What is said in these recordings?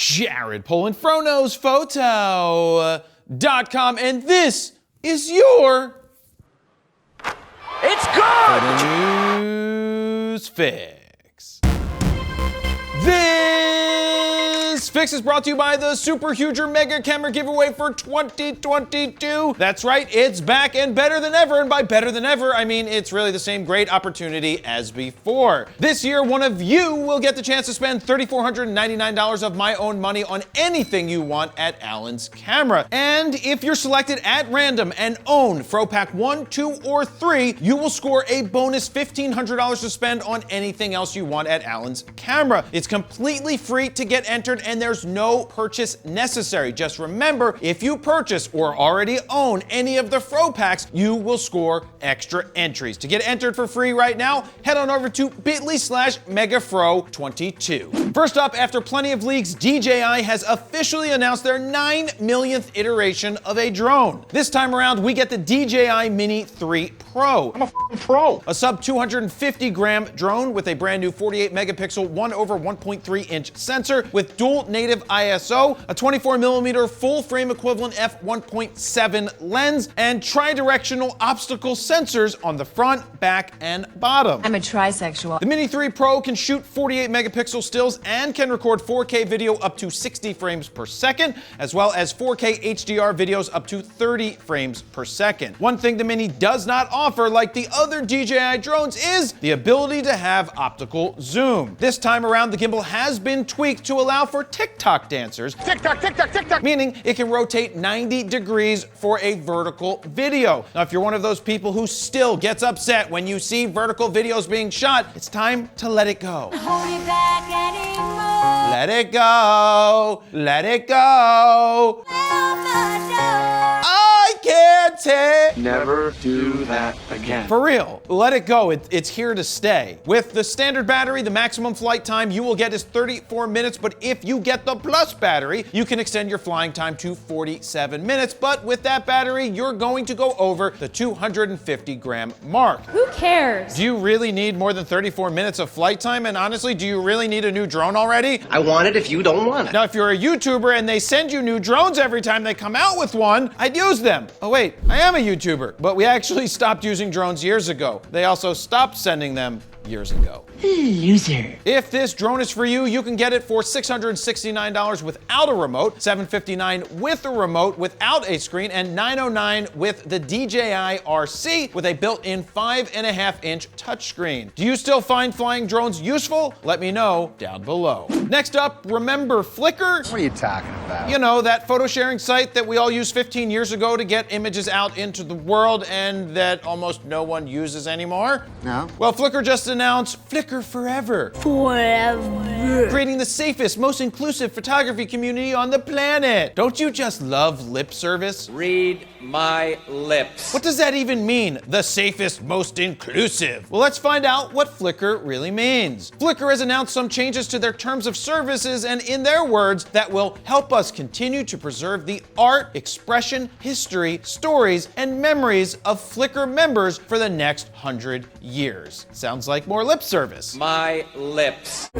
Jared PolandFroKnowsPhoto.com, and this is your It's good! News Fix. This fix is brought to you by the Super Huger Mega Camera giveaway for 2022. That's right, it's back and better than ever. And by better than ever, I mean it's really the same great opportunity as before. This year, one of you will get the chance to spend $3,499 of my own money on anything you want at Allen's Camera. And if you're selected at random and own FroPack 1, 2, or 3, you will score a bonus $1,500 to spend on anything else you want at Allen's Camera. It's completely free to get entered and there's no purchase necessary. Just remember, if you purchase or already own any of the FroPacks, you will score extra entries. To get entered for free right now, head on over to bit.ly/megafro22. First up, after plenty of leaks, DJI has officially announced their 9 millionth iteration of a drone. This time around, we get the DJI Mini 3 Pro. I'm a pro. A sub 250 gram drone with a brand new 48 megapixel 1/1.3 inch sensor with dual native ISO, a 24 millimeter full frame equivalent f1.7 lens, and tri-directional obstacle sensors on the front, back, and bottom. I'm a trisexual. The Mini 3 Pro can shoot 48 megapixel stills and can record 4K video up to 60 frames per second, as well as 4K HDR videos up to 30 frames per second. One thing the Mini does not offer, like the other DJI drones, is the ability to have optical zoom. This time around, the gimbal has been tweaked to allow for TikTok dancers. TikTok, TikTok, TikTok. Meaning it can rotate 90 degrees for a vertical video. Now, if you're one of those people who still gets upset when you see vertical videos being shot, it's time to let it go. Let it go. Let it go. I can't take. Never do that again. For real, let it go. It's here to stay. With the standard battery, the maximum flight time you will get is 34 minutes, but if you get the Plus battery, you can extend your flying time to 47 minutes. But with that battery, you're going to go over the 250 gram mark. Who cares? Do you really need more than 34 minutes of flight time? And honestly, do you really need a new drone already? I want it if you don't want it. Now, if you're a YouTuber and they send you new drones every time they come out with one, I'd use them. Oh wait, I am a YouTuber, but we actually stopped using drones years ago. They also stopped sending them years ago. Loser. If this drone is for you, you can get it for $669 without a remote, $759 with a remote without a screen, and $909 with the DJI RC with a built-in 5.5-inch touchscreen. Do you still find flying drones useful? Let me know down below. Next up, remember Flickr? What are you talking about? You know, that photo sharing site that we all used 15 years ago to get images out into the world and that almost no one uses anymore? No. Well, Flickr just announced Flickr Forever. Creating the safest, most inclusive photography community on the planet. Don't you just love lip service? Read my lips. What does that even mean? The safest, most inclusive? Well, let's find out what Flickr really means. Flickr has announced some changes to their terms of services, and in their words, that will help us continue to preserve the art, expression, history, stories, and memories of Flickr members for the next 100 years. Sounds like more lip service. My lips.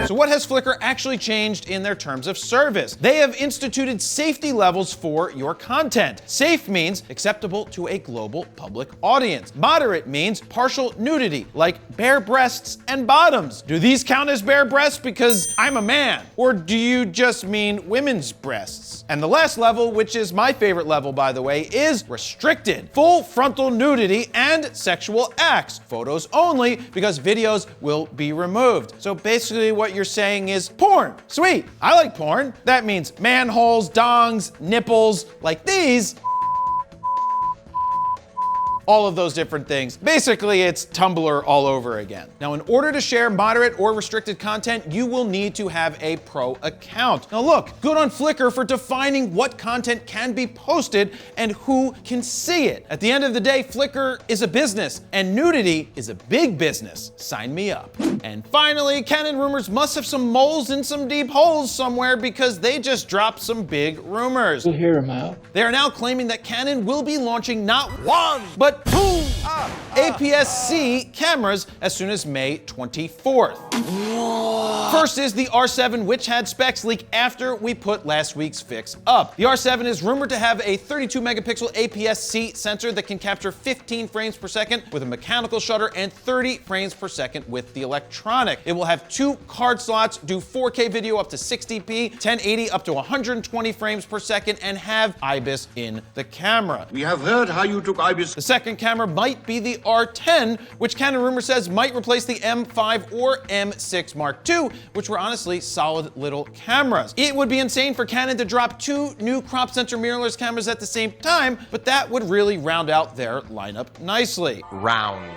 So what has Flickr actually changed in their terms of service? They have instituted safety levels for your content. Safe means acceptable to a global public audience. Moderate means partial nudity, like bare breasts and bottoms. Do these count as bare breasts because I'm a man? Or do you just mean women's breasts? And the last level, which is my favorite level by the way, is restricted. Full frontal nudity and sexual acts. Photos only, because videos will be removed. So basically what you're saying is porn. Sweet, I like porn. That means manholes, dongs, nipples, like these. All of those different things. Basically, it's Tumblr all over again. Now, in order to share moderate or restricted content, you will need to have a pro account. Now look, good on Flickr for defining what content can be posted and who can see it. At the end of the day, Flickr is a business, and nudity is a big business. Sign me up. And finally, Canon rumors must have some moles in some deep holes somewhere because they just dropped some big rumors. We'll hear him out. They are now claiming that Canon will be launching not one, but two APS-C cameras as soon as May 24th. First is the R7, which had specs leak after we put last week's fix up. The R7 is rumored to have a 32 megapixel APS-C sensor that can capture 15 frames per second with a mechanical shutter and 30 frames per second with the electronic. It will have 2 card slots, do 4K video up to 60p, 1080 up to 120 frames per second, and have IBIS in the camera. We have heard how you took IBIS. The second camera might be the R10, which Canon rumor says might replace the M5 or M6 Mark II, which were honestly solid little cameras. It would be insane for Canon to drop 2 new crop sensor mirrorless cameras at the same time, but that would really round out their lineup nicely.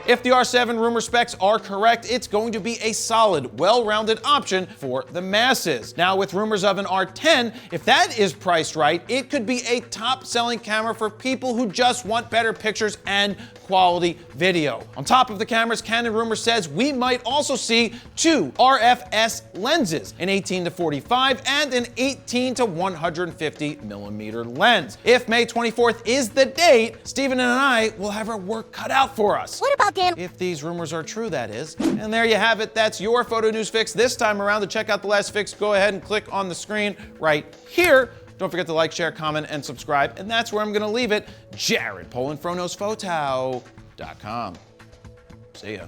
If the R7 rumor specs are correct, it's going to be a solid, well-rounded option for the masses. Now, with rumors of an R10, if that is priced right, it could be a top-selling camera for people who just want better pictures and quality video. On top of the cameras, Canon rumor says we might also see 2 RFS lenses, an 18 to 45 and an 18 to 150 millimeter lens. If May 24th is the date, Steven and I will have our work cut out for us. What about Dan? If these rumors are true, that is. And there you have it. That's your photo news fix. This time around, to check out the last fix, go ahead and click on the screen right here. Don't forget to like, share, comment, and subscribe. And that's where I'm going to leave it. Jared PolandFronosPhoto.com. See ya.